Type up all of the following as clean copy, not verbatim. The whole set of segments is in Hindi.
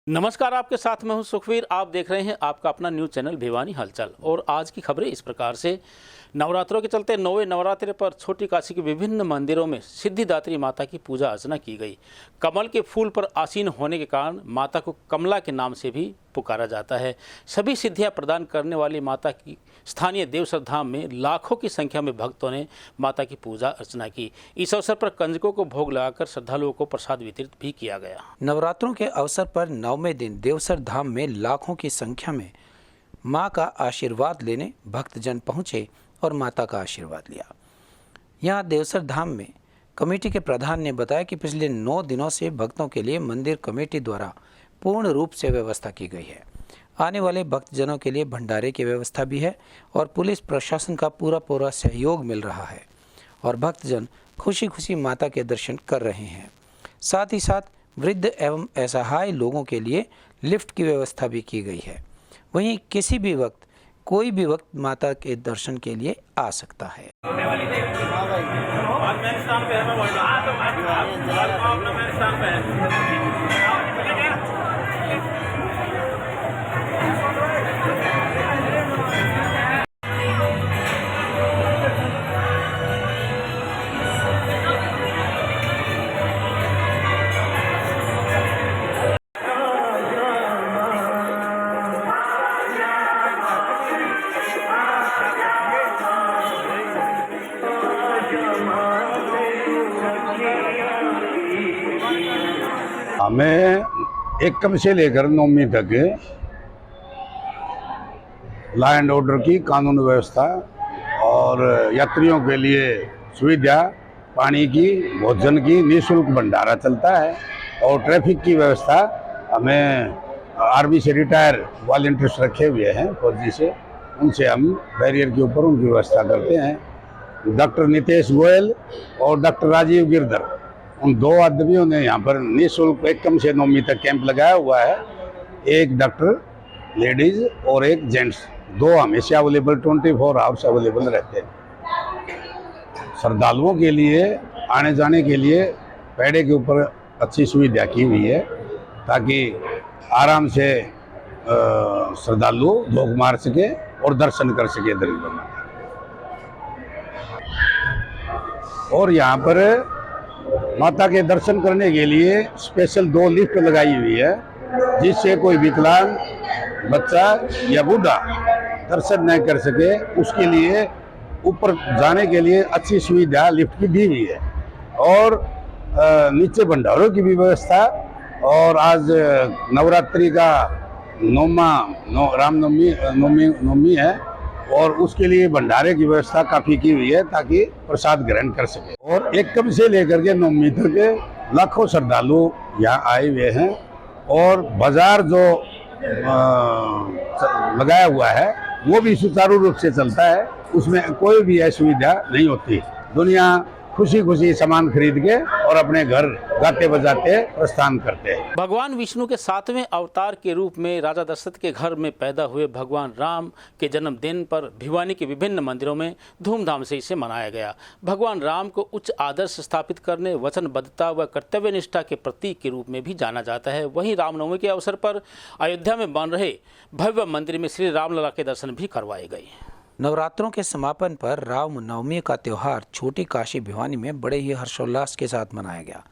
नमस्कार, आपके साथ मैं हूं सुखवीर। आप देख रहे हैं आपका अपना न्यूज़ चैनल भिवानी हलचल। और आज की खबरें इस प्रकार से। नवरात्रों के चलते 9वें नवरात्रि पर छोटी काशी के विभिन्न मंदिरों में सिद्धिदात्री माता की पूजा अर्चना की गई। कमल के फूल पर आसीन होने के कारण माता को कमला के नाम से भी पुकारा जाता है। सभी सिद्धियां प्रदान करने वाली माता की स्थानीय देवसर धाम में लाखों की संख्या में भक्तों ने माता की पूजा अर्चना की। इस अवसर पर कंजकों को भोग लगाकर श्रद्धालुओं को प्रसाद वितरित भी किया गया। नवरात्रों के अवसर पर 9वें दिन देवसर धाम में लाखों की संख्या में मां का आशीर्वाद लेने भक्तजन पहुंचे और माता का आशीर्वाद लिया। यहां देवसर धाम में कमेटी के प्रधान ने बताया कि पिछले 9 दिनों से भक्तों के लिए मंदिर कमेटी द्वारा पूर्ण रूप से व्यवस्था की गई है। आने वाले भक्तजनों के लिए भंडारे की व्यवस्था भी है और पुलिस प्रशासन का पूरा सहयोग मिल रहा है और भक्तजन खुशी खुशी माता के दर्शन कर रहे हैं। साथ ही साथ वृद्ध एवं असहाय लोगों के लिए लिफ्ट की व्यवस्था भी की गई है। वहीं किसी भी वक्त कोई भी वक्त माता के दर्शन के लिए आ सकता है। हमें एकम से लेकर 9वीं तक लॉ एंड ऑर्डर की कानून व्यवस्था और यात्रियों के लिए सुविधा, पानी की, भोजन की निःशुल्क भंडारा चलता है और ट्रैफिक की व्यवस्था हमें आर्मी से रिटायर वॉलंटियर्स रखे हुए हैं फौजी से, उनसे हम बैरियर के ऊपर उनकी व्यवस्था करते हैं। डॉक्टर नितेश गोयल और डॉक्टर राजीव गिरधर, उन 2 आदमियों ने यहाँ पर निःशुल्क एकम से 9वीं तक कैंप लगाया हुआ है। एक डॉक्टर लेडीज और एक जेंट्स, 2 हमेशा अवेलेबल 24 आवर्स अवेलेबल रहते हैं। श्रद्धालुओं के लिए आने जाने के लिए पैड़े के ऊपर अच्छी सुविधा की हुई है ताकि आराम से श्रद्धालु भोग मार सके और दर्शन कर सके दर्शन। और यहाँ पर माता के दर्शन करने के लिए स्पेशल 2 लिफ्ट लगाई हुई है, जिससे कोई विकलांग बच्चा या बूढ़ा दर्शन नहीं कर सके उसके लिए ऊपर जाने के लिए अच्छी सुविधा लिफ्ट की दी हुई है। और नीचे भंडारों की भी व्यवस्था। और आज नवरात्रि का 9वां रामनवमी है और उसके लिए भंडारे की व्यवस्था काफ़ी की हुई है ताकि प्रसाद ग्रहण कर सके। और एकम से लेकर के 9वीं तक लाखों श्रद्धालु यहाँ आए हुए हैं और बाजार जो लगाया हुआ है वो भी सुचारू रूप से चलता है, उसमें कोई भी असुविधा नहीं होती। दुनिया खुशी खुशी सामान खरीद के और अपने घर गाते बजाते प्रस्थान करते हैं। भगवान विष्णु के 7वें अवतार के रूप में राजा दशरथ के घर में पैदा हुए भगवान राम के जन्मदिन पर भिवानी के विभिन्न मंदिरों में धूमधाम से इसे मनाया गया। भगवान राम को उच्च आदर्श स्थापित करने, वचनबद्धता व कर्तव्य निष्ठा के प्रतीक के रूप में भी जाना जाता है। वहीं रामनवमी के अवसर पर अयोध्या में बन रहे भव्य मंदिर में श्री रामलला के दर्शन भी करवाए गए। नवरात्रों के समापन पर रामनवमी का त्यौहार छोटी काशी भिवानी में बड़े ही हर्षोल्लास के साथ मनाया गया।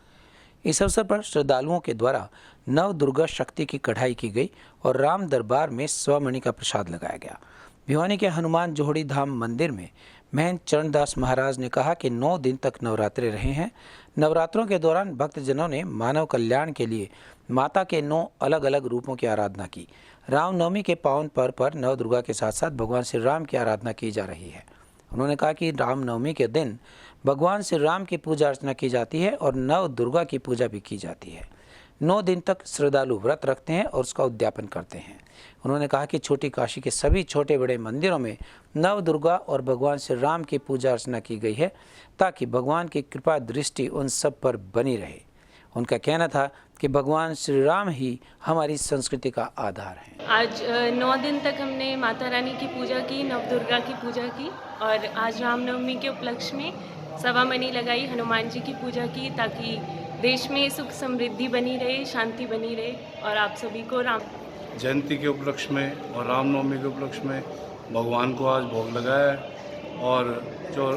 इस अवसर पर श्रद्धालुओं के द्वारा नव दुर्गा शक्ति की कढ़ाई की गई और राम दरबार में स्वमणि का प्रसाद लगाया गया। भिवानी के हनुमान जोहड़ी धाम मंदिर में महंत चरणदास महाराज ने कहा कि 9 दिन तक नवरात्रे रहे हैं। नवरात्रों के दौरान भक्तजनों ने मानव कल्याण के लिए माता के 9 अलग अलग रूपों की आराधना की। रामनवमी के पावन पर्व पर नव दुर्गा के साथ साथ भगवान श्री राम की आराधना की जा रही है। उन्होंने कहा कि रामनवमी के दिन भगवान श्री राम की पूजा अर्चना की जाती है और नव दुर्गा की पूजा भी की जाती है। 9 दिन तक श्रद्धालु व्रत रखते हैं और उसका उद्यापन करते हैं। उन्होंने कहा कि छोटी काशी के सभी छोटे बड़े मंदिरों में नव दुर्गा और भगवान श्री राम की पूजा अर्चना की गई है ताकि भगवान की कृपा दृष्टि उन सब पर बनी रहे। उनका कहना था कि भगवान श्री राम ही हमारी संस्कृति का आधार है। आज 9 दिन तक हमने माता रानी की पूजा की, नवदुर्गा की पूजा की और आज रामनवमी के उपलक्ष्य में सवा मनी लगाई, हनुमान जी की पूजा की ताकि देश में सुख समृद्धि बनी रहे, शांति बनी रहे। और आप सभी को राम जयंती के उपलक्ष्य में और रामनवमी के उपलक्ष्य में भगवान को आज भोग लगाया है। और जो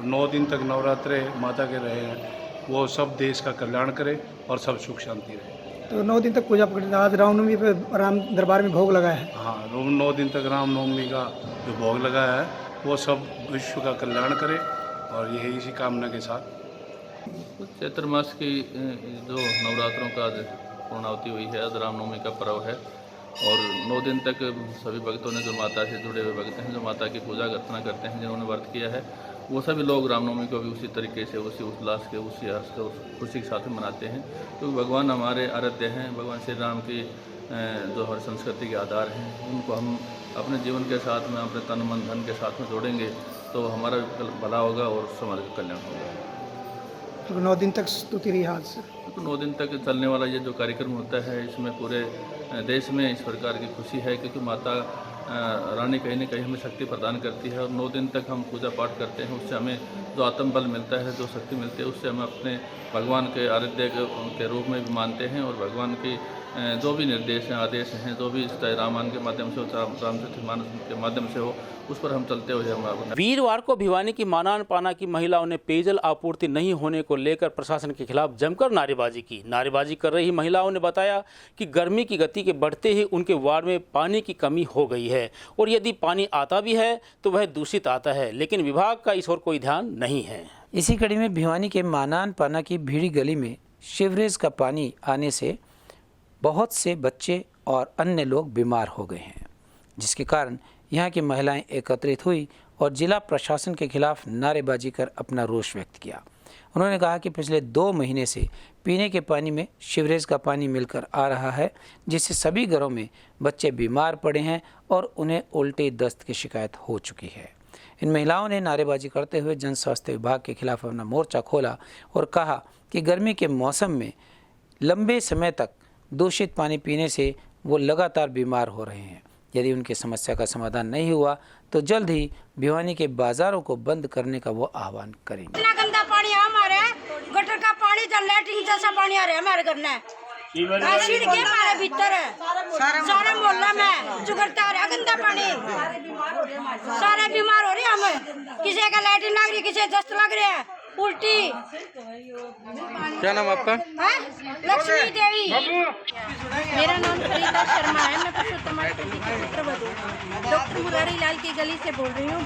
9 दिन तक नवरात्रे माता के रहे हैं वो सब देश का कल्याण करे और सब सुख शांति रहे। तो 9 दिन तक पूजा पकड़ी, आज रामनवमी पे राम दरबार में भोग लगाया है। हाँ, 9 दिन तक रामनवमी का जो भोग लगाया है वो सब विश्व का कल्याण करे और यही इसी कामना के साथ चैत्र मास की जो नवरात्रों का पूर्णावति हुई है, आज रामनवमी का पर्व है और 9 दिन तक सभी भक्तों ने, जो माता से जुड़े हुए भक्त हैं, जो माता की पूजा अर्चना करते हैं, जिन्होंने व्रत किया है, वो सभी लोग रामनवमी को भी उसी तरीके से, उसी उल्लास के, उसी हर्ष के, खुशी के साथ मनाते हैं। तो भगवान हमारे आराध्य हैं, भगवान श्री राम की जो हर संस्कृति के आधार हैं, उनको हम अपने जीवन के साथ में, अपने तन मन धन के साथ में जोड़ेंगे तो हमारा भला होगा और समाज का कल्याण होगा। तो 9 दिन तक स्तुति रही आज से। तो 9 दिन तक चलने वाला ये जो कार्यक्रम होता है, इसमें पूरे देश में इस प्रकार की खुशी है, क्योंकि माता रानी कहीं न कहीं हमें शक्ति प्रदान करती है और 9 दिन तक हम पूजा पाठ करते हैं, उससे हमें जो आत्मबल मिलता है, जो शक्ति मिलती है, उससे हम अपने भगवान के आराध्य के रूप में भी मानते हैं और भगवान की जो भी निर्देश हैं, आदेश हैं, जो भी चाहे रामायण के माध्यम से हो, रामचरितमानस के माध्यम से हो, उस पर हम चलते हुए हम। वीरवार को भिवानी की मानान पाना की महिलाओं ने पेयजल आपूर्ति नहीं होने को लेकर प्रशासन के खिलाफ जमकर नारेबाजी की। नारेबाजी कर रही महिलाओं ने बताया कि गर्मी की गति के बढ़ते ही उनके वार्ड में पानी की कमी हो गई है और यदि पानी आता भी है तो वह दूषित आता है, लेकिन विभाग का इस ओर कोई ध्यान नहीं है। इसी कड़ी में भिवानी के मानान पाना की भीड़ी गली में सीवरेज का पानी आने से बहुत से बच्चे और अन्य लोग बीमार हो गए हैं, जिसके कारण यहाँ की महिलाएं एकत्रित हुई और जिला प्रशासन के खिलाफ नारेबाजी कर अपना रोष व्यक्त किया। उन्होंने कहा कि पिछले 2 महीने से पीने के पानी में सीवरेज का पानी मिलकर आ रहा है, जिससे सभी घरों में बच्चे बीमार पड़े हैं और उन्हें उल्टी दस्त की शिकायत हो चुकी है। इन महिलाओं ने नारेबाजी करते हुए जन स्वास्थ्य विभाग के खिलाफ अपना मोर्चा खोला और कहा कि गर्मी के मौसम में लंबे समय तक दूषित पानी पीने से वो लगातार बीमार हो रहे हैं। यदि उनकी समस्या का समाधान नहीं हुआ तो जल्द ही भिवानी के बाजारों को बंद करने का वो आह्वान करेंगे। इतना गंदा पानी है हमारे, गटर का पानी, लैट्रिन जैसा पानी आ रहा है हमारे घर में, सीढ़ के हमारे भीतर है, सारे मोहल्ला में चुगरता आ रहा है गंदा पानी, सारे बीमार हो रहे हैं। हमें किसी का लैट्रिन लग रही, किसी दस्त लग रहे हैं, उल्टी। क्या नाम आपका? लक्ष्मी देवी। मेरा नाम सरिता शर्मा है, मैं पुरुषोत्तम पुत्रवधू डॉक्टर मुरारी लाल की गली से बोल रही हूँ,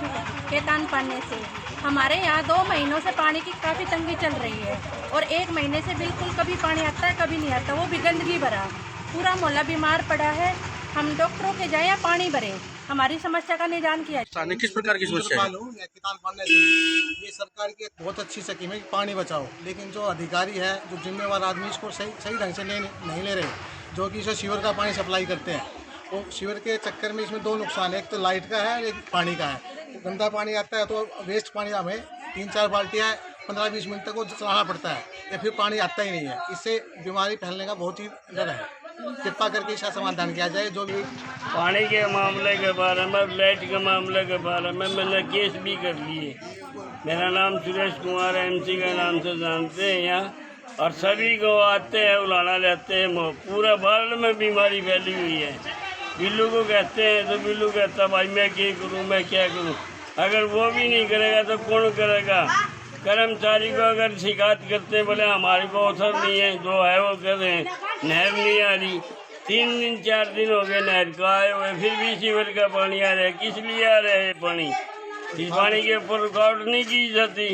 केतान पाने से। हमारे यहाँ 2 महीनों से पानी की काफ़ी तंगी चल रही है और 1 महीने से बिल्कुल कभी पानी आता है कभी नहीं आता, वो भी गंदगी भरा, पूरा मोहल्ला बीमार पड़ा है। हम डॉक्टरों के जाए या पानी भरे, हमारी समस्या का निदान किया। किस प्रकार की समस्या है? ये सरकार की बहुत अच्छी स्कीम है कि पानी बचाओ, लेकिन जो अधिकारी है, जो जिम्मेवार आदमी इसको सही ढंग से नहीं ले रहे, जो कि इसे सीवर का पानी सप्लाई करते हैं। वो सीवर के चक्कर में इसमें 2 नुकसान है, एक तो लाइट का है, एक पानी का है। गंदा पानी आता है तो वेस्ट पानी हमें 3-4 बाल्टियाँ 15-20 मिनट तक वो चलाना पड़ता है या फिर पानी आता ही नहीं है। इससे बीमारी फैलने का बहुत ही डर है। कृपा करके इसका समाधान किया जाए। जो भी पानी के मामले के बारे में, लाइट के मामले के बारे में मैंने केस भी कर लिए। मेरा नाम सुरेश कुमार है, MC के नाम से जानते हैं यहाँ, और सभी को आते हैं उलाना लेते हैं। पूरा वर्ल्ड में बीमारी फैली हुई है। बिल्लू को कहते हैं तो बिल्लू कहता भाई मैं क्या करूँ, मैं क्या करूँ। अगर वो भी नहीं करेगा तो कौन करेगा। कर्मचारी को अगर शिकायत करते हैं, बोले हमारे को अवसर नहीं है, जो है वो कर रहे हैं, नहर नहीं आ रही। 3-4 दिन हो गए नहर को आए हुए, फिर भी सीवर का पानी आ रहा है। किस लिए आ रहा है पानी? इस पानी के ऊपर रुकावट नहीं की जाती?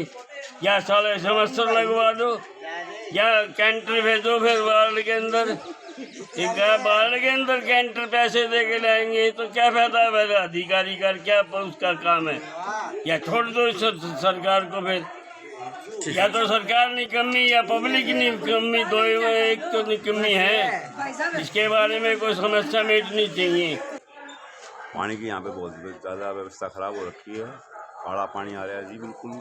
या साले समस्या लगवा दो या कैंटर भेजो फिर वार्ड के अंदर। ठीक है, वार्ड के अंदर कैंटर पैसे दे के लाएंगे तो क्या फायदा है? अधिकारी का क्या उसका काम है? या छोड़ दो सरकार को फिर। या तो सरकार की कमी या पब्लिक की कमी, दो एक तो कमी है। इसके बारे में कोई समस्या मिटनी चाहिए। पानी की यहाँ पे बहुत ज़्यादा व्यवस्था ख़राब हो रखी है। काला पानी आ रहा है जी, बिल्कुल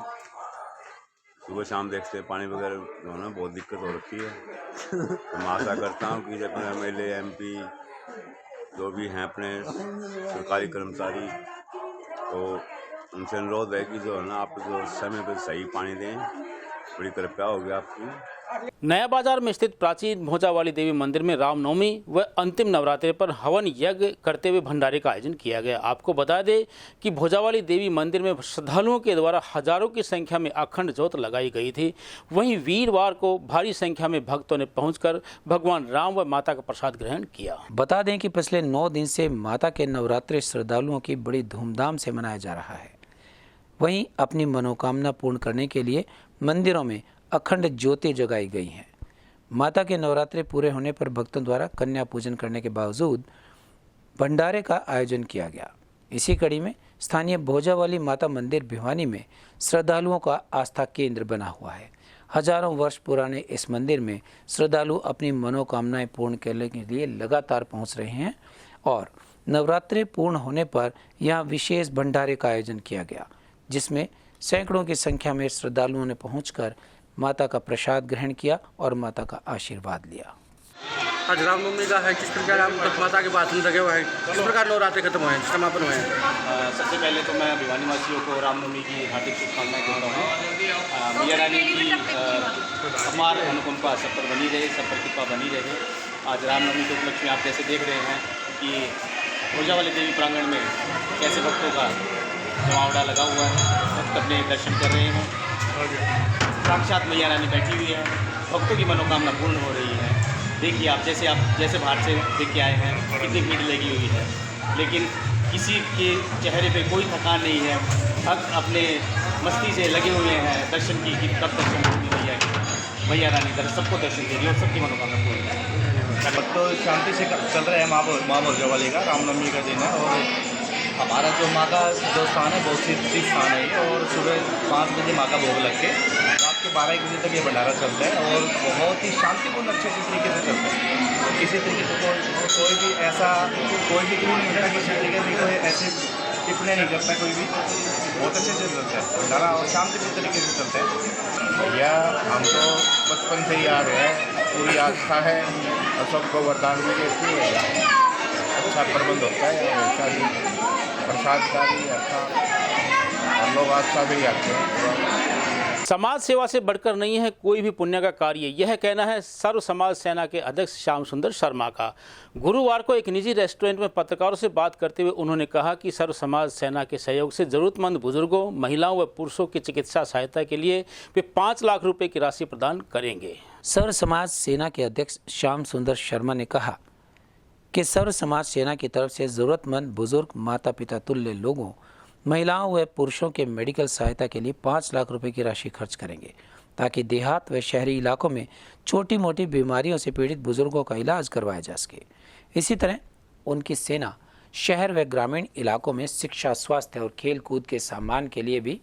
सुबह शाम देखते हैं पानी वगैरह जो है ना, बहुत दिक्कत हो रखी है। तो मैं आशा करता हूँ कि अपने MLA MP जो भी हैं अपने सरकारी कर्मचारी, तो उनसे अनुरोध है कि जो है ना आप जो समय पर सही पानी दें, बड़ी कृपया होगी आपकी। नया बाजार में स्थित प्राचीन भोजावाली देवी मंदिर में रामनवमी व अंतिम नवरात्रि पर हवन यज्ञ करते हुए भंडारे का आयोजन किया गया। आपको बता दें कि भोजावाली देवी मंदिर में श्रद्धालुओं के द्वारा हजारों की संख्या में अखंड ज्योत लगाई गई थी। वहीं वीरवार को भारी संख्या में भक्तों ने पहुंचकर भगवान राम व माता का प्रसाद ग्रहण किया। बता दें कि पिछले 9 दिन से माता के नवरात्रि श्रद्धालुओं की बड़ी धूमधाम से मनाया जा रहा है। वहीं अपनी मनोकामना पूर्ण करने के लिए मंदिरों में अखंड ज्योति जगाई गई हैं। माता के नवरात्रि पूरे होने पर भक्तों द्वारा कन्या पूजन करने के बावजूद भंडारे का आयोजन किया गया। इसी कड़ी में स्थानीय भोजावाली माता मंदिर भिवानी में श्रद्धालुओं का आस्था केंद्र बना हुआ है। हजारों वर्ष पुराने इस मंदिर में श्रद्धालु अपनी मनोकामनाएं पूर्ण करने के लिए लगातार पहुंच रहे हैं और नवरात्रि पूर्ण होने पर यहां विशेष भंडारे का आयोजन किया गया, जिसमें सैकड़ों की संख्या में श्रद्धालुओं ने पहुंचकर माता का प्रसाद ग्रहण किया और माता का आशीर्वाद लिया। आज रामनवमी का है, किस प्रकार आप माता के पास लगे हुए हैं, किस प्रकार नवरात्रि खत्म हुए हैं, समापन हुए हैं। सबसे पहले तो मैं भिवानी वासियों को रामनवमी की हार्दिक शुभकामनाएं देता हूँ। मैया रानी की अपार अनुकंपा सब पर बनी रहे, सब पर कृपा बनी रहे। आज रामनवमी के उपलक्ष्य में आप जैसे देख रहे हैं कि भोजावाली देवी प्रांगण में कैसे भक्तों का जमावड़ा लगा हुआ है। भक्त अपने दर्शन कर रहे हैं। साक्षात मैया रानी बैठी हुई है, भक्तों की मनोकामना पूर्ण हो रही है। देखिए आप जैसे बाहर से देख के आए हैं कितनी भीड़ लगी हुई है, लेकिन किसी के चेहरे पे कोई थकान नहीं है। भक्त अपने मस्ती से लगे हुए हैं दर्शन की कि कब दर्शन होगी मैया रानी सबको दर्शन दे रही है और सबकी मनोकामना पूर्ण है। तो शांति से चल रहे हैं माँ भोजावाली का रामनवमी का दिन है और हमारा जो माँ का जो स्थान है बहुत सिद्ध स्थान है ये। और सुबह 5 बजे माँ का भोग लग के रात के 12-1 बजे तक ये भंडारा चलता है और बहुत ही शांतिपूर्ण अच्छे तरीके से चलता है। तो किसी तरीके से कोई भी ऐसा कोई भी क्यों नहीं होता, किसी तरीके से कोई ऐसे टिप्पणी नहीं करता, कोई भी बहुत अच्छे से चलता है भंडारा और शांतिपूर्ण तरीके से चलता है। भैया हम तो बचपन से ही आ रहे हैं, पूरी आस्था है और सबको वरदान भी देती है। अच्छा प्रबंध होता है हमेशा ही, प्रसाद का भी अच्छा और लोग आस्था भी रखते हैं। समाज सेवा से बढ़कर नहीं है कोई भी पुण्य का कार्य, यह कहना है सर्व समाज सेना के अध्यक्ष श्याम सुंदर शर्मा का। गुरुवार को एक निजी रेस्टोरेंट में पत्रकारों से बात करते हुए उन्होंने कहा कि सर्व समाज सेना के सहयोग से जरूरतमंद बुजुर्गों, महिलाओं व पुरुषों की चिकित्सा सहायता के लिए वे 5 लाख रुपए की राशि प्रदान करेंगे। सर्व समाज सेना के अध्यक्ष श्याम सुंदर शर्मा ने कहा कि सर्व समाज सेना की तरफ से ज़रूरतमंद बुजुर्ग, माता पिता तुल्य लोगों, महिलाओं व पुरुषों के मेडिकल सहायता के लिए 5 लाख रुपए की राशि खर्च करेंगे, ताकि देहात व शहरी इलाकों में छोटी मोटी बीमारियों से पीड़ित बुजुर्गों का इलाज करवाया जा सके। इसी तरह उनकी सेना शहर व ग्रामीण इलाकों में शिक्षा, स्वास्थ्य और खेल कूद के सामान के लिए भी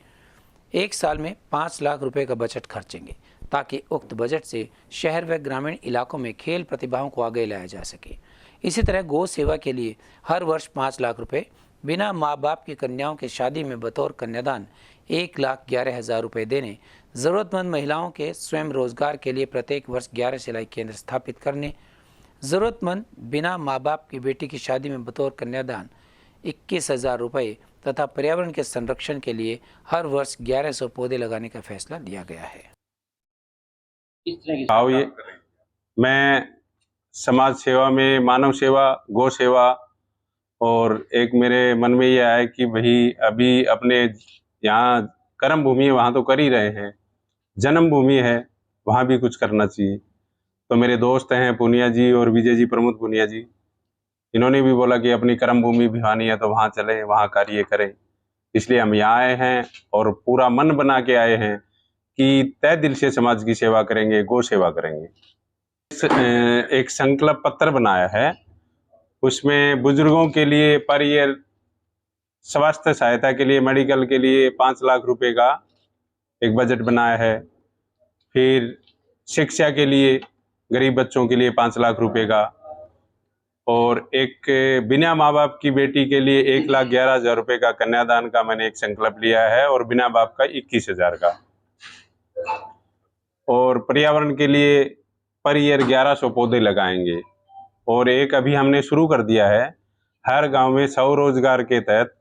1 साल में 5 लाख रुपए का बजट खर्चेंगे, ताकि उक्त बजट से शहर व ग्रामीण इलाकों में खेल प्रतिभाओं को आगे लाया जा सके। इसी तरह गौ सेवा के लिए हर वर्ष 5 लाख रुपए, बिना माँ बाप की कन्याओं के शादी में बतौर कन्यादान 1,11,000 रुपये देने, ज़रूरतमंद महिलाओं के स्वयं रोजगार के लिए प्रत्येक वर्ष 11 सिलाई केंद्र स्थापित करने, ज़रूरतमंद बिना माँ बाप की बेटी की शादी में बतौर कन्यादान 21,000 रुपये तथा पर्यावरण के संरक्षण के लिए हर वर्ष 1100 पौधे लगाने का फैसला लिया गया है। मैं समाज सेवा में मानव सेवा, गौ सेवा और एक मेरे मन में यह है कि भाई अभी अपने यहाँ कर्म भूमि है वहाँ तो कर ही रहे हैं, जन्मभूमि है वहाँ भी कुछ करना चाहिए। तो मेरे दोस्त हैं पूनिया जी और विजय जी, प्रमोद पूनिया जी, इन्होंने भी बोला कि अपनी कर्म भूमि भिवानी है तो वहाँ चलें, वहाँ कार्य करें। इसलिए हम यहाँ आए हैं और पूरा मन बना के आए हैं कि तय दिल से समाज की सेवा करेंगे, गौ सेवा करेंगे। एक संकल्प पत्र बनाया है, उसमें बुजुर्गों के लिए पर ईयर स्वास्थ्य सहायता के लिए, मेडिकल के लिए 5 लाख रुपए का एक बजट बनाया है। फिर शिक्षा के लिए गरीब बच्चों के लिए 5 लाख रुपए का, और एक बिना माँ बाप की बेटी के लिए 1,11,000 रुपए का कन्यादान का मैंने एक संकल्प लिया है, और बिना बाप का 21,000 का, और पर्यावरण के लिए पर ईयर 1100 पौधे लगाएंगे। और एक अभी हमने शुरू कर दिया है, हर गांव में स्वरोजगार के तहत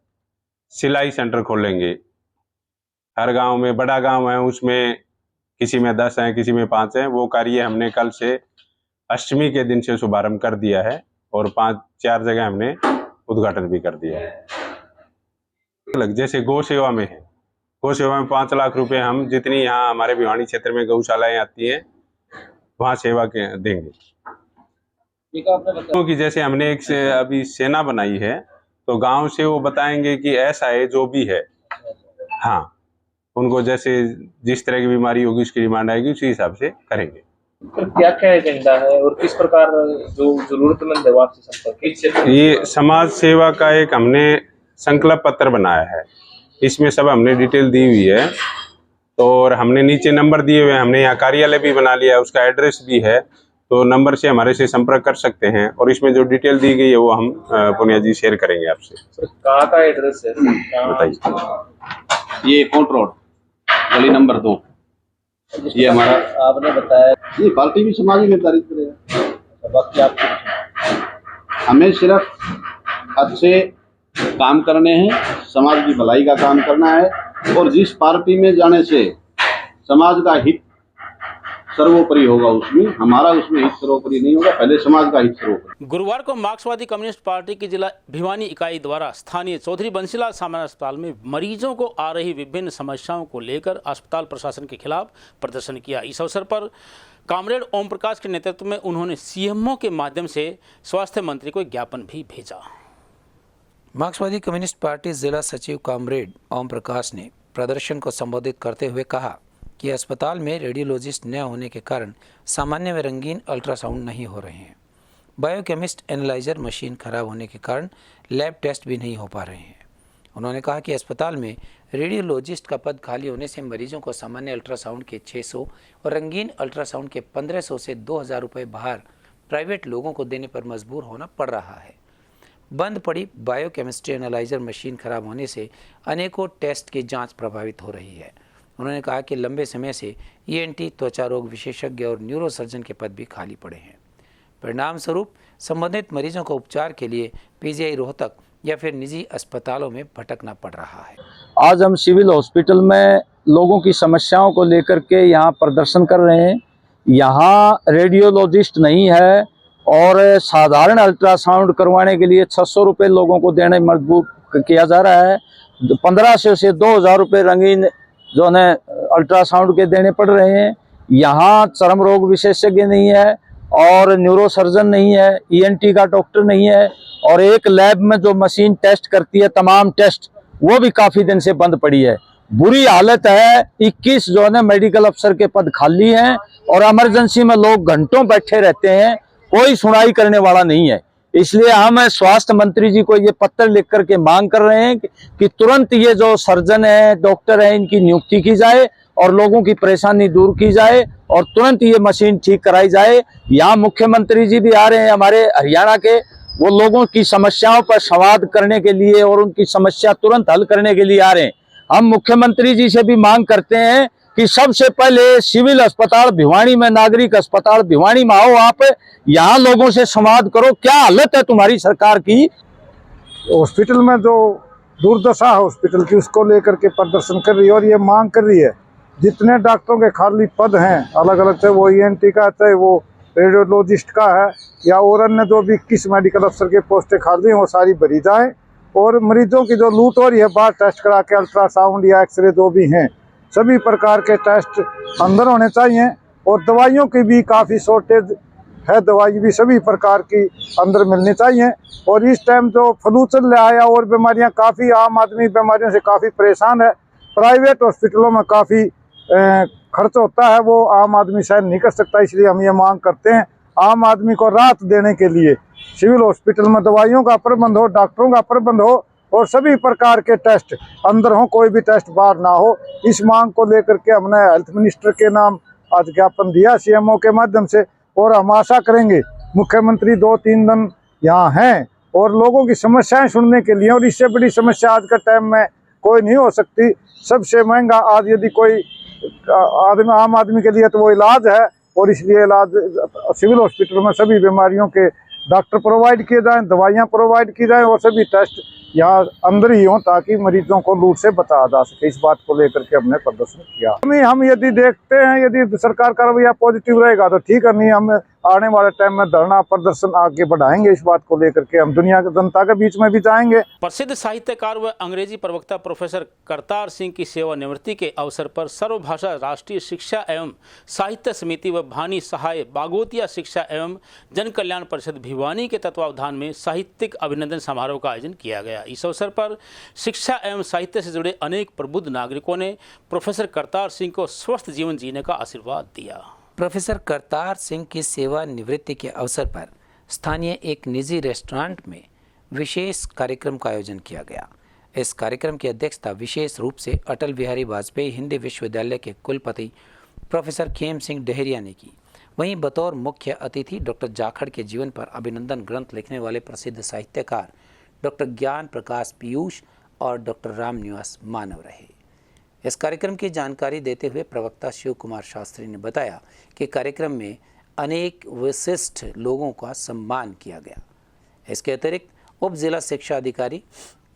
सिलाई सेंटर खोलेंगे। हर गांव में, बड़ा गांव है उसमें किसी में 10 हैं, किसी में 5 हैं। वो कार्य हमने कल से अष्टमी के दिन से शुभारंभ कर दिया है और 4 जगह हमने उद्घाटन भी कर दिया है। जैसे गौ सेवा में है, गौ सेवा में 5 लाख रुपए हम जितनी यहाँ हमारे भिवानी क्षेत्र में गौशालाएं आती हैं वहाँ सेवा के देंगे। क्योंकि जैसे हमने एक से अभी सेना बनाई है तो गांव से वो बताएंगे कि ऐसा है जो भी है, हाँ उनको जैसे जिस तरह की बीमारी होगी उसकी डिमांड आएगी उसी हिसाब से करेंगे। क्या क्या एजेंडा है और किस प्रकार जो जरूरतमंद है वो आपसे संपर्क? ये समाज सेवा का एक हमने संकल्प पत्र बनाया है, इसमें सब हमने डिटेल दी हुई है और हमने नीचे नंबर दिए हुए हैं। हमने यहाँ कार्यालय भी बना लिया है, उसका एड्रेस भी है, तो नंबर से हमारे से संपर्क कर सकते हैं और इसमें जो डिटेल दी गई है वो हम पुनिया जी शेयर करेंगे आपसे। कहाँ का एड्रेस है बताइए। ये कोट रोड गली नंबर 2, ये हमारा आपने बताया ये पार्टी भी समाज ही निर्धारित करेगा। बाकी आप हमें सिर्फ अच्छे काम करने हैं, समाज की भलाई का काम करना है और जिस पार्टी में जाने से समाज का हित सर्वोपरि होगा उसमें हमारा उसमें हित सर्वोपरि नहीं होगा, पहले समाज का हित सर्वोपरि। गुरुवार को मार्क्सवादी कम्युनिस्ट पार्टी की जिला भिवानी इकाई द्वारा स्थानीय चौधरी बंसीलाल सामान्य अस्पताल में मरीजों को आ रही विभिन्न समस्याओं को लेकर अस्पताल प्रशासन के खिलाफ प्रदर्शन किया। इस अवसर पर कामरेड ओम प्रकाश के नेतृत्व में उन्होंने सीएमओ के माध्यम से स्वास्थ्य मंत्री को ज्ञापन भी भेजा। मार्क्सवादी कम्युनिस्ट पार्टी जिला सचिव कामरेड ओम प्रकाश ने प्रदर्शन को संबोधित करते हुए कहा कि अस्पताल में रेडियोलॉजिस्ट न होने के कारण सामान्य व रंगीन अल्ट्रासाउंड नहीं हो रहे हैं। बायोकेमिस्ट एनालाइजर मशीन खराब होने के कारण लैब टेस्ट भी नहीं हो पा रहे हैं। उन्होंने कहा कि अस्पताल में रेडियोलॉजिस्ट का पद खाली होने से मरीजों को सामान्य अल्ट्रासाउंड के 600 और रंगीन अल्ट्रासाउंड के 1500 से 2000 रुपये बाहर प्राइवेट लोगों को देने पर मजबूर होना पड़ रहा है। बंद पड़ी बायोकेमिस्ट्री एनालाइजर मशीन खराब होने से अनेकों टेस्ट की जांच प्रभावित हो रही है। उन्होंने कहा कि लंबे समय से ENT, त्वचा रोग विशेषज्ञ और न्यूरोसर्जन के पद भी खाली पड़े हैं। परिणाम स्वरूप संबंधित मरीजों को उपचार के लिए PGI रोहतक या फिर निजी अस्पतालों में भटकना पड़ रहा है। आज हम सिविल हॉस्पिटल में लोगों की समस्याओं को लेकर के यहाँ प्रदर्शन कर रहे हैं। यहाँ रेडियोलॉजिस्ट नहीं है और साधारण अल्ट्रासाउंड करवाने के लिए 600 रुपये लोगों को देने मजबूर किया जा रहा है। 1500 से 2000 रुपये रंगीन जो है अल्ट्रासाउंड के देने पड़ रहे हैं। यहाँ चर्म रोग विशेषज्ञ नहीं है और न्यूरोसर्जन नहीं है, ENT का डॉक्टर नहीं है और एक लैब में जो मशीन टेस्ट करती है तमाम टेस्ट वो भी काफ़ी दिन से बंद पड़ी है। बुरी हालत है। 21 जो है मेडिकल अफसर के पद खाली हैं और इमरजेंसी में लोग घंटों बैठे रहते हैं, कोई सुनवाई करने वाला नहीं है। इसलिए हम स्वास्थ्य मंत्री जी को ये पत्र लिख करके मांग कर रहे हैं कि तुरंत ये जो सर्जन है, डॉक्टर है, इनकी नियुक्ति की जाए और लोगों की परेशानी दूर की जाए और तुरंत ये मशीन ठीक कराई जाए। यहाँ मुख्यमंत्री जी भी आ रहे हैं हमारे हरियाणा के, वो लोगों की समस्याओं पर संवाद करने के लिए और उनकी समस्या तुरंत हल करने के लिए आ रहे हैं। हम मुख्यमंत्री जी से भी मांग करते हैं कि सबसे पहले सिविल अस्पताल भिवानी में, नागरिक अस्पताल भिवानी में आओ, आप यहाँ लोगों से संवाद करो। क्या हालत है तुम्हारी सरकार की। हॉस्पिटल में जो दुर्दशा है हॉस्पिटल की, उसको लेकर के प्रदर्शन कर रही है और ये मांग कर रही है जितने डॉक्टरों के खाली पद हैं अलग अलग, चाहे वो ENT का, चाहे वो रेडियोलॉजिस्ट का है या और अन्य जो भी 21 मेडिकल अफसर के पोस्टें खाली हैं वो सारी भरी जाए और मरीजों की जो लूट हो रही है बाहर टेस्ट करा के अल्ट्रासाउंड या एक्सरे जो भी हैं सभी प्रकार के टेस्ट अंदर होने चाहिए और दवाइयों की भी काफ़ी शॉर्टेज है, दवाई भी सभी प्रकार की अंदर मिलनी चाहिए। और इस टाइम जो फ्लू चल रहा है और बीमारियां, काफ़ी आम आदमी बीमारियों से काफ़ी परेशान है। प्राइवेट हॉस्पिटलों में काफ़ी खर्च होता है, वो आम आदमी सहन नहीं कर सकता। इसलिए हम ये मांग करते हैं आम आदमी को राहत देने के लिए सिविल हॉस्पिटल में दवाइयों का प्रबंध हो, डॉक्टरों का प्रबंध हो और सभी प्रकार के टेस्ट अंदर हो, कोई भी टेस्ट बाहर ना हो। इस मांग को लेकर के हमने हेल्थ मिनिस्टर के नाम आज ज्ञापन दिया CMO के माध्यम से और हम आशा करेंगे मुख्यमंत्री 2-3 दिन यहाँ हैं और लोगों की समस्याएं सुनने के लिए। और इससे बड़ी समस्या आज का टाइम में कोई नहीं हो सकती। सबसे महंगा आज यदि कोई आम आदमी के लिए तो वो इलाज है और इसलिए इलाज सिविल हॉस्पिटल में सभी बीमारियों के डॉक्टर प्रोवाइड किए जाएं, दवाइयाँ प्रोवाइड की जाएं और सभी टेस्ट यहाँ अंदर ही हो, ताकि मरीजों को लूट से बचा जा सके। इस बात को लेकर के हमने प्रदर्शन किया। हम यदि देखते हैं, यदि सरकार का रवैया पॉजिटिव रहेगा तो ठीक है, नहीं हम आने वाले टाइम में धरना प्रदर्शन आगे बढ़ाएंगे। इस बात को लेकर के हम दुनिया की जनता के बीच में भी जाएंगे। प्रसिद्ध साहित्यकार व अंग्रेजी प्रवक्ता प्रोफेसर करतार सिंह की सेवानिवृत्ति के अवसर पर सर्वभाषा राष्ट्रीय शिक्षा एवं साहित्य समिति व भानी सहाय बागोतिया शिक्षा एवं जन कल्याण परिषद भिवानी के तत्वावधान में साहित्यिक अभिनंदन समारोह का आयोजन किया गया। इस अवसर पर शिक्षा एवं साहित्य से जुड़े अनेक प्रबुद्ध नागरिकों ने प्रोफेसर करतार सिंह को स्वस्थ जीवन जीने का आशीर्वाद दिया। प्रोफेसर करतार सिंह की सेवानिवृत्ति के अवसर पर स्थानीय एक निजी रेस्टोरेंट में विशेष कार्यक्रम का आयोजन किया गया। इस कार्यक्रम की अध्यक्षता विशेष रूप से अटल बिहारी वाजपेयी हिंदी विश्वविद्यालय के कुलपति प्रोफेसर खेम सिंह डहेरिया ने की। वहीं बतौर मुख्य अतिथि डॉक्टर जाखड़ के जीवन पर अभिनंदन ग्रंथ लिखने वाले प्रसिद्ध साहित्यकार डॉक्टर ज्ञान प्रकाश पीयूष और डॉक्टर राम निवास मानव रहे। इस कार्यक्रम की जानकारी देते हुए प्रवक्ता शिव कुमार शास्त्री ने बताया कि कार्यक्रम में अनेक विशिष्ट लोगों का सम्मान किया गया। इसके अतिरिक्त उप जिला शिक्षा अधिकारी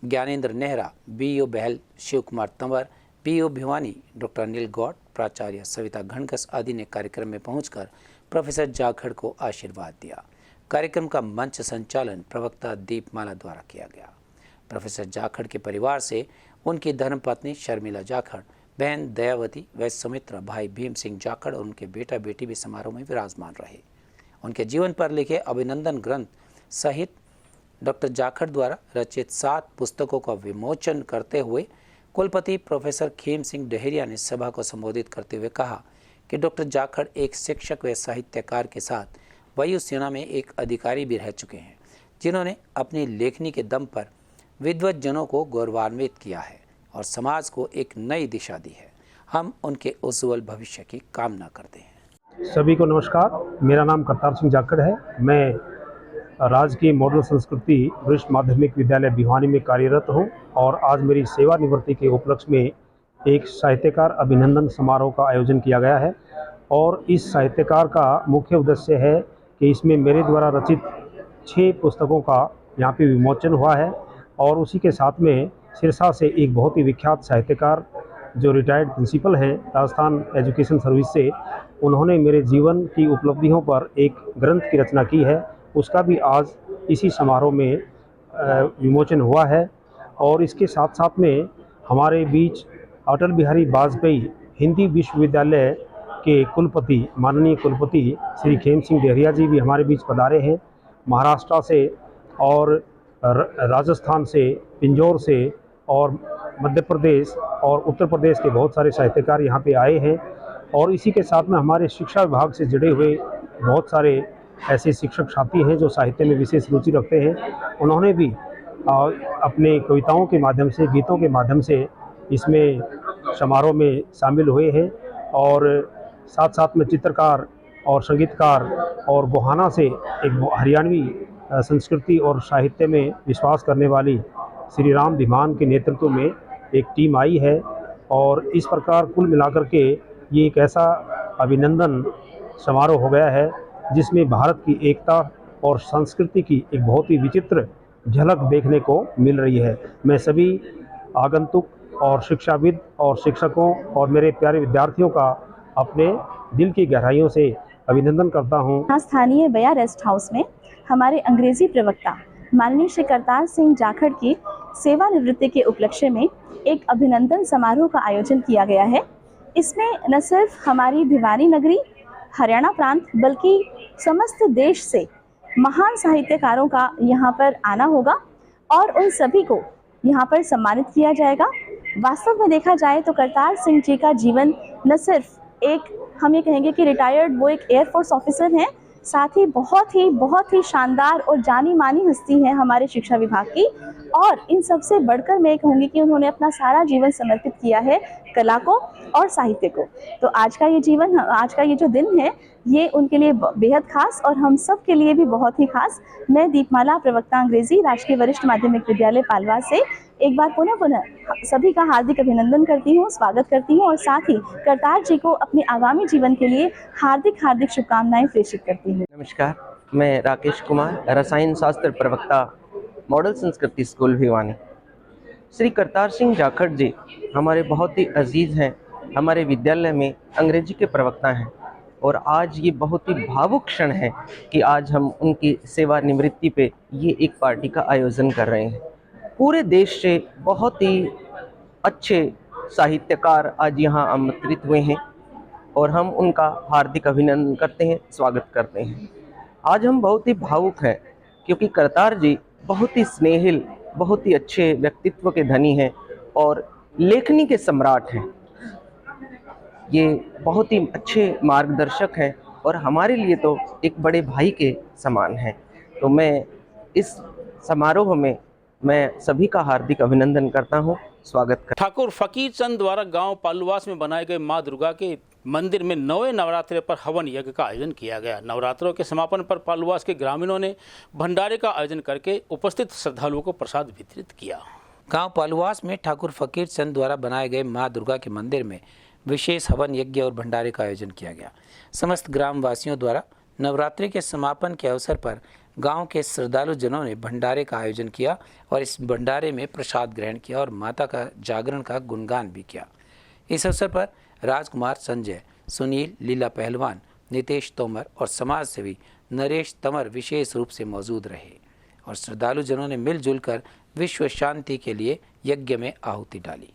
ज्ञानेंद्र नेहरा, बीईओ बहल शिव कुमार तंवर, बीईओ भिवानी डॉक्टर अनिल गौड़, प्राचार्य सविता घनकस आदि ने कार्यक्रम में पहुंचकर प्रोफेसर जाखड़ को आशीर्वाद दिया। कार्यक्रम का मंच संचालन प्रवक्ता दीपमाला द्वारा किया गया। प्रोफेसर जाखड़ के परिवार से उनकी धर्मपत्नी शर्मिला जाखड़, बहन दयावती व सुमित्रा, भाई भीम सिंह जाखड़ और उनके बेटा बेटी भी समारोह में विराजमान रहे। उनके जीवन पर लिखे अभिनंदन ग्रंथ सहित डॉक्टर जाखड़ द्वारा रचित 7 पुस्तकों का विमोचन करते हुए कुलपति प्रोफेसर खेम सिंह डहेरिया ने सभा को संबोधित करते हुए कहा कि डॉक्टर जाखड़ एक शिक्षक व साहित्यकार के साथ वायुसेना में एक अधिकारी भी रह चुके हैं, जिन्होंने अपनी लेखनी के दम पर विद्वत जनों को गौरवान्वित किया है और समाज को एक नई दिशा दी है। हम उनके उज्जवल भविष्य की कामना करते हैं। सभी को नमस्कार। मेरा नाम करतार सिंह जाखड़ है। मैं राजकीय मॉडल संस्कृति वरिष्ठ माध्यमिक विद्यालय भिवानी में कार्यरत हूं और आज मेरी सेवानिवृत्ति के उपलक्ष्य में एक साहित्यकार अभिनंदन समारोह का आयोजन किया गया है। और इस साहित्यकार का मुख्य उद्देश्य है कि इसमें मेरे द्वारा रचित 6 पुस्तकों का यहाँ पे विमोचन हुआ है और उसी के साथ में सिरसा से एक बहुत ही विख्यात साहित्यकार जो रिटायर्ड प्रिंसिपल हैं राजस्थान एजुकेशन सर्विस से, उन्होंने मेरे जीवन की उपलब्धियों पर एक ग्रंथ की रचना की है। उसका भी आज इसी समारोह में विमोचन हुआ है। और इसके साथ साथ में हमारे बीच अटल बिहारी वाजपेयी हिंदी विश्वविद्यालय के कुलपति माननीय कुलपति श्री खेम सिंह डहेरिया जी भी हमारे बीच पधारे हैं। महाराष्ट्र से और राजस्थान से, पिंजौर से और मध्य प्रदेश और उत्तर प्रदेश के बहुत सारे साहित्यकार यहाँ पे आए हैं। और इसी के साथ में हमारे शिक्षा विभाग से जुड़े हुए बहुत सारे ऐसे शिक्षक साथी हैं जो साहित्य में विशेष रुचि रखते हैं। उन्होंने भी अपने कविताओं के माध्यम से, गीतों के माध्यम से इसमें समारोह में शामिल हुए हैं। और साथ साथ में चित्रकार और संगीतकार और गोहाना से एक हरियाणवी संस्कृति और साहित्य में विश्वास करने वाली श्री राम धीमान के नेतृत्व में एक टीम आई है। और इस प्रकार कुल मिलाकर के ये एक ऐसा अभिनंदन समारोह हो गया है जिसमें भारत की एकता और संस्कृति की एक बहुत ही विचित्र झलक देखने को मिल रही है। मैं सभी आगंतुक और शिक्षाविद और शिक्षकों और मेरे प्यारे विद्यार्थियों का अपने दिल की गहराइयों से अभिनंदन करता हूँ। स्थानीय बया रेस्ट हाउस में हमारे अंग्रेजी प्रवक्ता माननीय श्री करतार सिंह जाखड़ की सेवानिवृत्ति के उपलक्ष्य में एक अभिनंदन समारोह का आयोजन किया गया है। इसमें न सिर्फ हमारी भिवानी नगरी, हरियाणा प्रांत, बल्कि समस्त देश से महान साहित्यकारों का यहाँ पर आना होगा और उन सभी को यहाँ पर सम्मानित किया जाएगा। वास्तव में देखा जाए तो करतार सिंह जी का जीवन न सिर्फ एक, हम ये कहेंगे कि रिटायर्ड वो एक एयरफोर्स ऑफिसर हैं, साथ ही बहुत ही शानदार और जानी मानी हस्ती है हमारे शिक्षा विभाग की। और इन सबसे बढ़कर मैं कहूँगी कि उन्होंने अपना सारा जीवन समर्पित किया है कला को और साहित्य को। तो आज का ये जो दिन है ये उनके लिए बेहद खास और हम सब के लिए भी बहुत ही खास। मैं दीपमाला, प्रवक्ता अंग्रेजी, राजकीय वरिष्ठ माध्यमिक विद्यालय पालवा से एक बार पुनः सभी का हार्दिक अभिनंदन करती हूँ, स्वागत करती हूँ और साथ ही करतार जी को अपने आगामी जीवन के लिए हार्दिक शुभकामनाएं प्रेषित करती हूँ। नमस्कार, मैं राकेश कुमार, रसायन शास्त्र प्रवक्ता मॉडल संस्कृति स्कूल भिवानी। श्री करतार सिंह जाखड़ जी हमारे बहुत ही अजीज़ हैं, हमारे विद्यालय में अंग्रेजी के प्रवक्ता हैं और आज ये बहुत ही भावुक क्षण है कि आज हम उनकी सेवानिवृत्ति पे ये एक पार्टी का आयोजन कर रहे हैं। पूरे देश से बहुत ही अच्छे साहित्यकार आज यहाँ आमंत्रित हुए हैं और हम उनका हार्दिक अभिनंदन करते हैं, स्वागत करते हैं। आज हम बहुत ही भावुक हैं क्योंकि करतार जी बहुत ही स्नेहिल, बहुत ही अच्छे व्यक्तित्व के धनी हैं और लेखनी के सम्राट हैं। ये बहुत ही अच्छे मार्गदर्शक हैं और हमारे लिए तो एक बड़े भाई के समान हैं। तो मैं इस समारोह में मैं सभी का हार्दिक अभिनंदन करता हूँ, स्वागत करता हूँ। ठाकुर फकीर चंद द्वारा गांव पालुवास में बनाए गए मां दुर्गा के मंदिर में 9वें नवरात्रे पर हवन यज्ञ का आयोजन किया गया। नवरात्रों के समापन पर पालुवास के ग्रामीणों ने भंडारे का आयोजन करके उपस्थित श्रद्धालुओं को प्रसाद वितरित किया। गांव पालुवास में ठाकुर फकीर चंद द्वारा बनाए गए मां दुर्गा के मंदिर में विशेष हवन यज्ञ और भंडारे का आयोजन किया गया। समस्त ग्रामवासियों द्वारा नवरात्रि के समापन के अवसर पर गांव के श्रद्धालु जनों ने भंडारे का आयोजन किया और इस भंडारे में प्रसाद ग्रहण किया और माता का जागरण का गुणगान भी किया। इस अवसर पर राजकुमार, संजय, सुनील, लीला पहलवान, नितेश तोमर और समाज सेवी नरेश तमर विशेष रूप से मौजूद रहे और श्रद्धालु जनों ने मिलजुल कर विश्व शांति के लिए यज्ञ में आहुति डाली।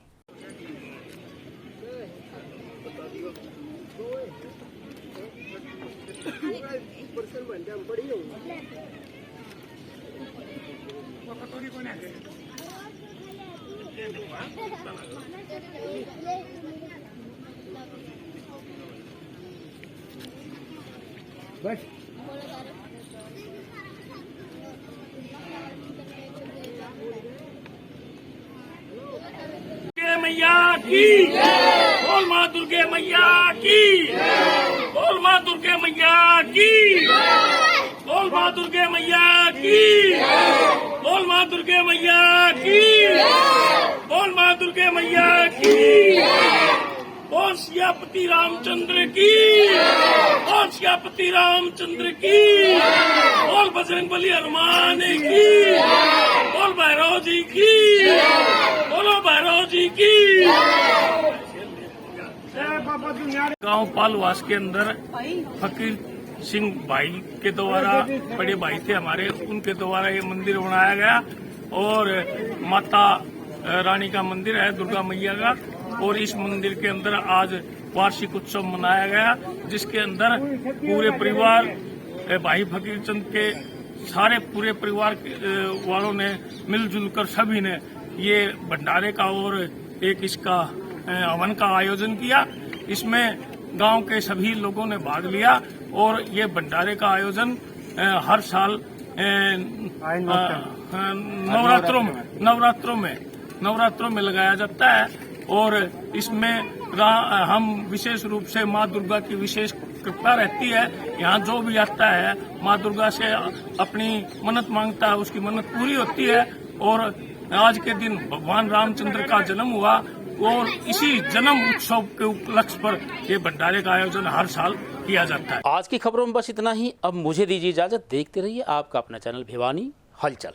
बस मैया की बोल, माँ दुर्गे मैया की बोल, माँ दुर्गे मैया की बोल, माँ दुर्गे मैया की बोल, माँ दुर्गे मैया की बोल, माँ दुर्गे मैया की बोल, सियापति रामचंद्र की बोल, सियापति रामचंद्र की बोल, बजरंगबली हनुमान की बोल, भैरव जी की बोलो, भैरव जी की। गांव पालवास के अंदर फकीर सिंह भाई के द्वारा, बड़े भाई थे हमारे, उनके द्वारा ये मंदिर बनाया गया और माता रानी का मंदिर है, दुर्गा मैया का। और इस मंदिर के अंदर आज वार्षिक उत्सव मनाया गया जिसके अंदर पूरे परिवार, भाई फकीर चंद के सारे पूरे परिवार वालों ने मिलजुल कर सभी ने ये भंडारे का और एक इसका हवन का आयोजन किया। इसमें गांव के सभी लोगों ने भाग लिया और ये भंडारे का आयोजन हर साल नवरात्रों में लगाया जाता है और इसमें हम विशेष रूप से माँ दुर्गा की विशेष कृपा रहती है। यहाँ जो भी आता है माँ दुर्गा से अपनी मन्नत मांगता है, उसकी मन्नत पूरी होती है। और आज के दिन भगवान रामचंद्र का जन्म हुआ और इसी जन्म उत्सव के उपलक्ष्य पर ये भंडारे का आयोजन हर साल किया जाता है। आज की खबरों में बस इतना ही। अब मुझे दीजिए इजाजत। देखते रहिए आपका अपना चैनल भिवानी हलचल।